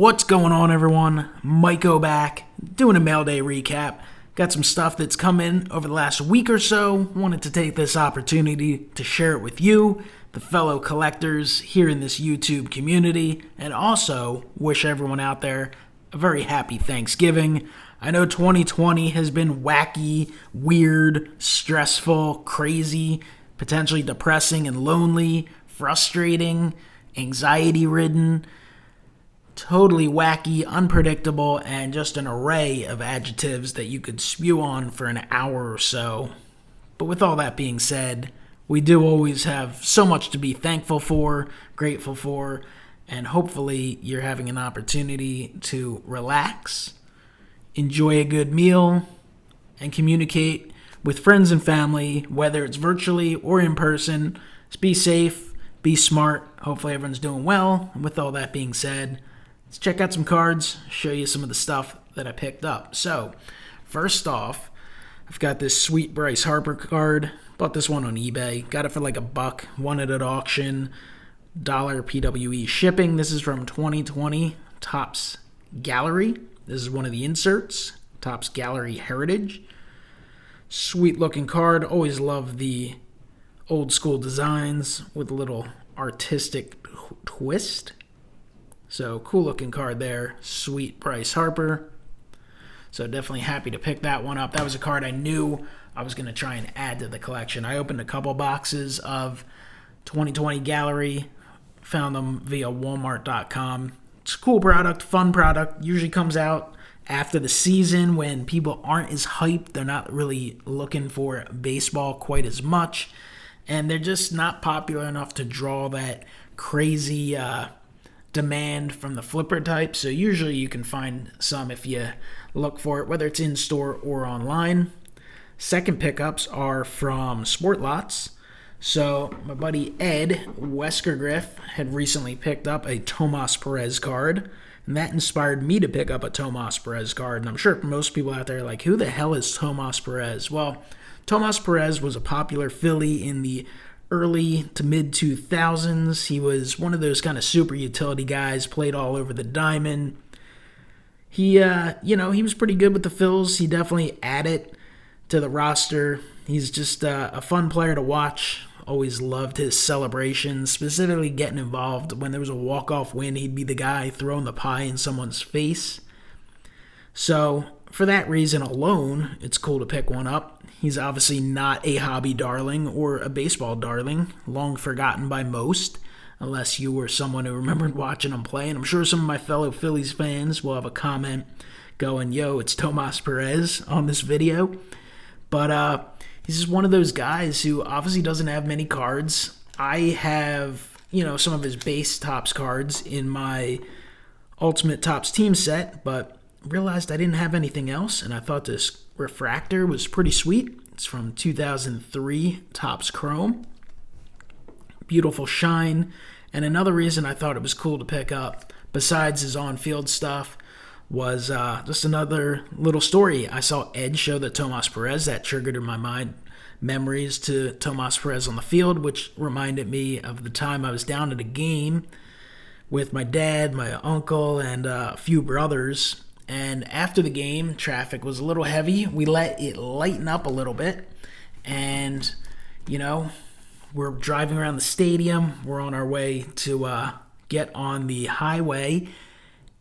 What's going on, everyone? MikeO back, doing a Mailday recap. Got some stuff that's come in over the last week or so. Wanted to take this opportunity to share it with you, the fellow collectors here in this YouTube community, and also wish everyone out there a very happy Thanksgiving. I know 2020 has been wacky, weird, stressful, crazy, potentially depressing and lonely, frustrating, anxiety-ridden, totally wacky, unpredictable, and just an array of adjectives that you could spew on for an hour or so. But with all that being said, we do always have so much to be thankful for, grateful for, and hopefully you're having an opportunity to relax, enjoy a good meal, and communicate with friends and family, whether it's virtually or in person. Just be safe, be smart. Hopefully everyone's doing well. And with all that being said, let's check out some cards, show you some of the stuff that I picked up. So, first off, I've got this sweet Bryce Harper card. Bought this one on eBay. Got it for like $1. Won it at auction. $1 PWE shipping. This is from 2020 Topps Gallery. This is one of the inserts. Topps Gallery Heritage. Sweet looking card. Always love the old school designs with a little artistic twist. So, cool looking card there. Sweet Bryce Harper. So, definitely happy to pick that one up. That was a card I knew I was going to try and add to the collection. I opened a couple boxes of 2020 Gallery. Found them via Walmart.com. It's a cool product, fun product. Usually comes out after the season when people aren't as hyped. They're not really looking for baseball quite as much. And they're just not popular enough to draw that crazy demand from the flipper type. So usually you can find some if you look for it, whether it's in store or online. Second pickups are from Sport Lots. So my buddy Ed Weskergriff had recently picked up a Tomas Perez card, and that inspired me to pick up a Tomas Perez card. And I'm sure most people out there are like, who the hell is Tomas Perez? Well, Tomas Perez was a popular Philly in the early to mid 2000s. He was one of those kind of super utility guys, played all over the diamond. He was pretty good with the Phils. He definitely added to the roster. He's just a fun player to watch. Always loved his celebrations, specifically getting involved. When there was a walk-off win, he'd be the guy throwing the pie in someone's face. So, for that reason alone, it's cool to pick one up. He's obviously not a hobby darling or a baseball darling, long forgotten by most, unless you were someone who remembered watching him play. And I'm sure some of my fellow Phillies fans will have a comment going, yo, it's Tomas Perez on this video. But he's just one of those guys who obviously doesn't have many cards. I have, some of his base Topps cards in my Ultimate Topps team set, but realized I didn't have anything else, and I thought this refractor was pretty sweet. It's from 2003 Topps Chrome. Beautiful shine. And another reason I thought it was cool to pick up, besides his on-field stuff, was just another little story. I saw Ed show the Tomas Perez. That triggered in my mind memories to Tomas Perez on the field, which reminded me of the time I was down at a game with my dad, my uncle, and a few brothers. And after the game, traffic was a little heavy. We let it lighten up a little bit. And, we're driving around the stadium. We're on our way to get on the highway.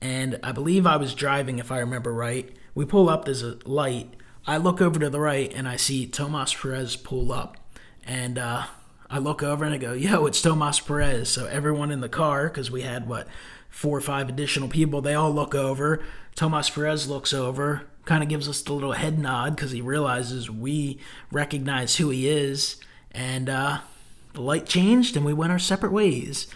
And I believe I was driving, if I remember right. We pull up, there's a light. I look over to the right, and I see Tomas Perez pull up. And I look over, and I go, yo, it's Tomas Perez. So everyone in the car, because we had, 4 or 5 additional people, they all look over. Tomas Perez looks over, kind of gives us the little head nod, because he realizes we recognize who he is. And the light changed, and we went our separate ways.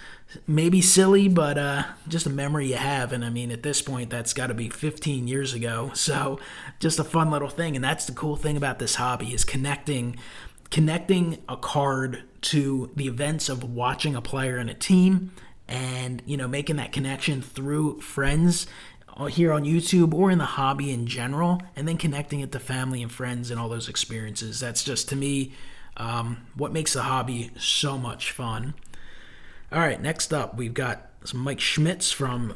Maybe silly, but just a memory you have. And I mean, at this point, that's got to be 15 years ago. So just a fun little thing. And that's the cool thing about this hobby is connecting a card to the events of watching a player in a team and, making that connection through friends here on YouTube or in the hobby in general, and then connecting it to family and friends and all those experiences. That's just, to me, what makes the hobby so much fun. All right, next up, we've got some Mike Schmidts from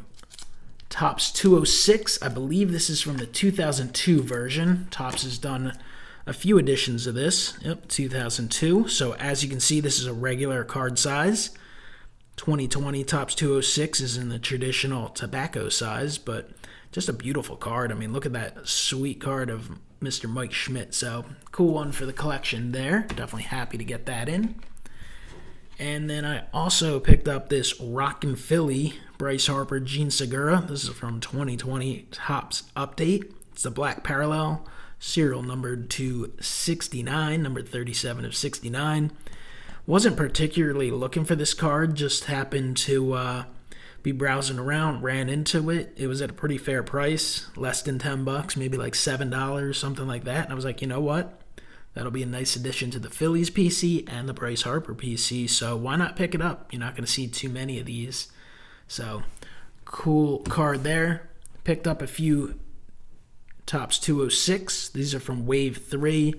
Topps 206. I believe this is from the 2002 version. Topps has done a few editions of this. Yep, 2002. So as you can see, this is a regular card size. 2020 Topps 206 is in the traditional tobacco size, but just a beautiful card. I mean, look at that sweet card of Mr. Mike Schmidt. So cool one for the collection there. Definitely happy to get that in. And then I also picked up this Rockin' Philly Bryce Harper Gene Segura. This is from 2020 Topps Update. It's the black parallel, serial numbered to 69, number 37 of 69. Wasn't particularly looking for this card, just happened to be browsing around, ran into it. It was at a pretty fair price, less than $10, maybe like $7, something like that. And I was like, you know what? That'll be a nice addition to the Phillies PC and the Bryce Harper PC, so why not pick it up? You're not going to see too many of these. So, cool card there. Picked up a few Topps 206. These are from Wave 3.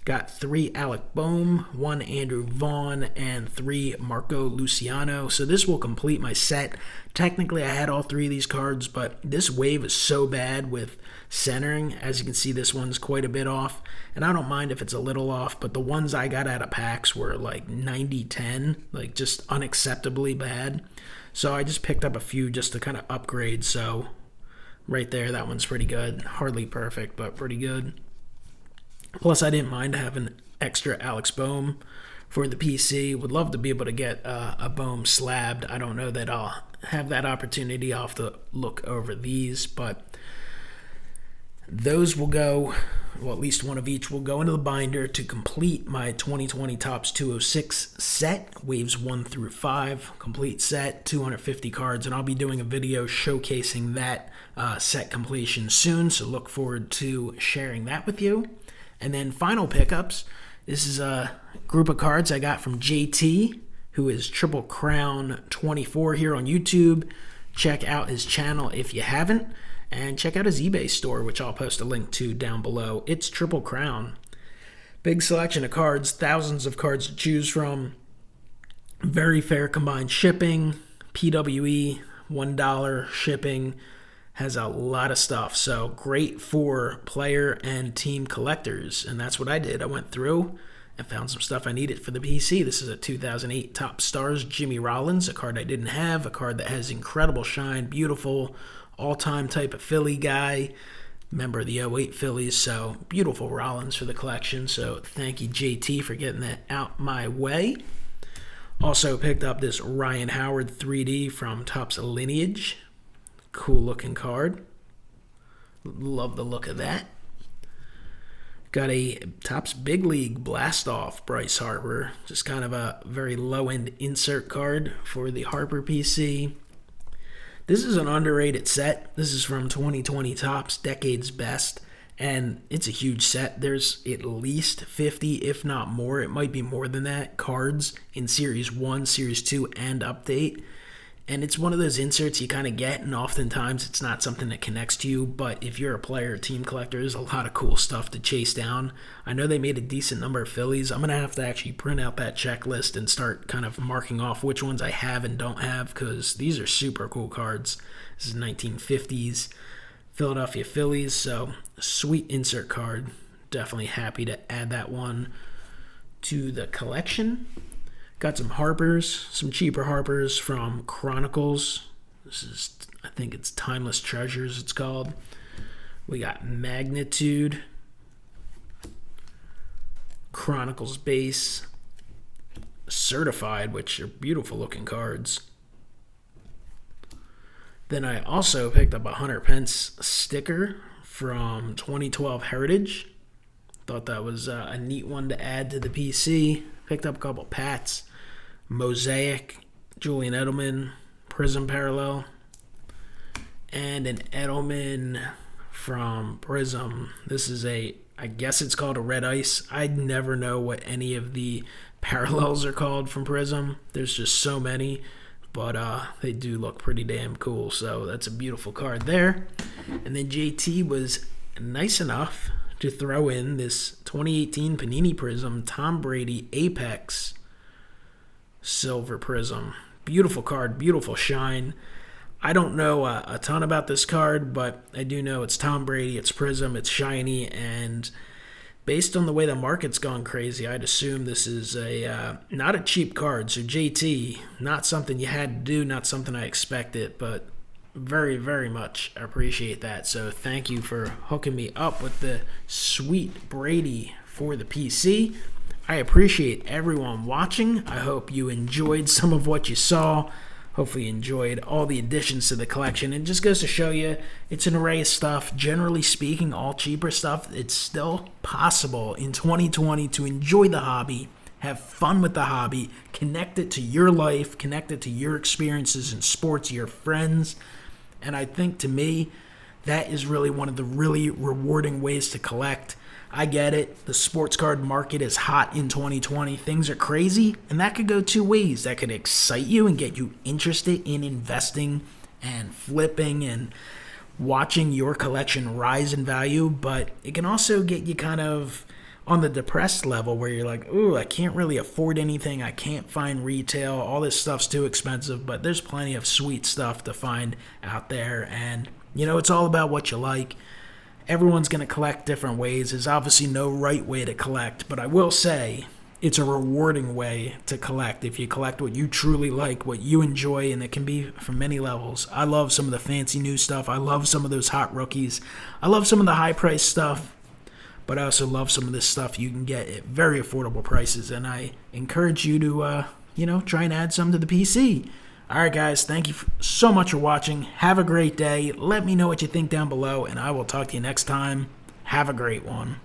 Got 3 Alec Boehm, 1 Andrew Vaughn, and 3 Marco Luciano. So this will complete my set. Technically, I had all 3 of these cards, but this wave is so bad with centering. As you can see, this one's quite a bit off. And I don't mind if it's a little off, but the ones I got out of packs were like 90-10, like just unacceptably bad. So I just picked up a few just to kind of upgrade. So right there, that one's pretty good. Hardly perfect, but pretty good. Plus, I didn't mind having extra Alex Boehm for the PC. Would love to be able to get a Boehm slabbed. I don't know that I'll have that opportunity. I'll have to look over these, but those will go, well, at least one of each will go into the binder to complete my 2020 Topps 206 set, waves 1 through 5, complete set, 250 cards, and I'll be doing a video showcasing that set completion soon, so look forward to sharing that with you. And then final pickups. This is a group of cards I got from JT, who is Triple Crown 24 here on YouTube. Check out his channel if you haven't. And check out his eBay store, which I'll post a link to down below. It's Triple Crown. Big selection of cards, thousands of cards to choose from. Very fair combined shipping. PWE, $1 shipping. Has a lot of stuff, so great for player and team collectors, and that's what I did. I went through and found some stuff I needed for the PC. This is a 2008 Top Stars Jimmy Rollins, a card I didn't have, a card that has incredible shine, beautiful, all-time type of Philly guy, member of the '08 Phillies, so beautiful Rollins for the collection, so thank you, JT, for getting that out my way. Also picked up this Ryan Howard 3D from Topps Lineage. Cool looking card. Love the look of that. Got a Topps Big League Blast Off Bryce Harper. Just kind of a very low end insert card for the Harper PC. This is an underrated set. This is from 2020 Topps Decade's Best. And it's a huge set. There's at least 50, if not more. It might be more than that. Cards in Series 1, Series 2, and Update. And it's one of those inserts you kind of get, and oftentimes it's not something that connects to you, but if you're a player or team collector, there's a lot of cool stuff to chase down. I know they made a decent number of Phillies. I'm going to have to actually print out that checklist and start kind of marking off which ones I have and don't have, because these are super cool cards. This is 1950s Philadelphia Phillies, so sweet insert card. Definitely happy to add that one to the collection. Got some Harpers, some cheaper Harpers from Chronicles. This is, I think it's Timeless Treasures it's called. We got Magnitude, Chronicles Base, Certified, which are beautiful looking cards. Then I also picked up a Hunter Pence sticker from 2012 Heritage. Thought that was a neat one to add to the PC. Picked up a couple Pats, Mosaic, Julian Edelman, Prism Parallel, and an Edelman from Prism. This is I guess it's called a Red Ice. I never know what any of the parallels are called from Prism. There's just so many, but they do look pretty damn cool. So that's a beautiful card there. And then JT was nice enough to throw in this 2018 Panini Prism Tom Brady Apex Silver Prism. Beautiful card, beautiful shine. I don't know a ton about this card, but I do know it's Tom Brady, it's Prism, it's shiny, and based on the way the market's gone crazy, I'd assume this is a not a cheap card. So JT, not something you had to do, not something I expected, but very, very much appreciate that. So thank you for hooking me up with the sweet Brady for the PC. I appreciate everyone watching. I hope you enjoyed some of what you saw. Hopefully you enjoyed all the additions to the collection. It just goes to show you it's an array of stuff. Generally speaking, all cheaper stuff. It's still possible in 2020 to enjoy the hobby, have fun with the hobby, connect it to your life, connect it to your experiences in sports, your friends. And I think to me, that is really one of the really rewarding ways to collect. I get it. The sports card market is hot in 2020. Things are crazy, and that could go two ways. That could excite you and get you interested in investing and flipping and watching your collection rise in value, but it can also get you kind of on the depressed level where you're like, ooh, I can't really afford anything. I can't find retail. All this stuff's too expensive, but there's plenty of sweet stuff to find out there, and it's all about what you like. Everyone's going to collect different ways. There's obviously no right way to collect, but I will say it's a rewarding way to collect if you collect what you truly like, what you enjoy, and it can be from many levels. I love some of the fancy new stuff. I love some of those hot rookies. I love some of the high-priced stuff, but I also love some of this stuff you can get at very affordable prices, and I encourage you to, try and add some to the PC. All right, guys, thank you so much for watching. Have a great day. Let me know what you think down below, and I will talk to you next time. Have a great one.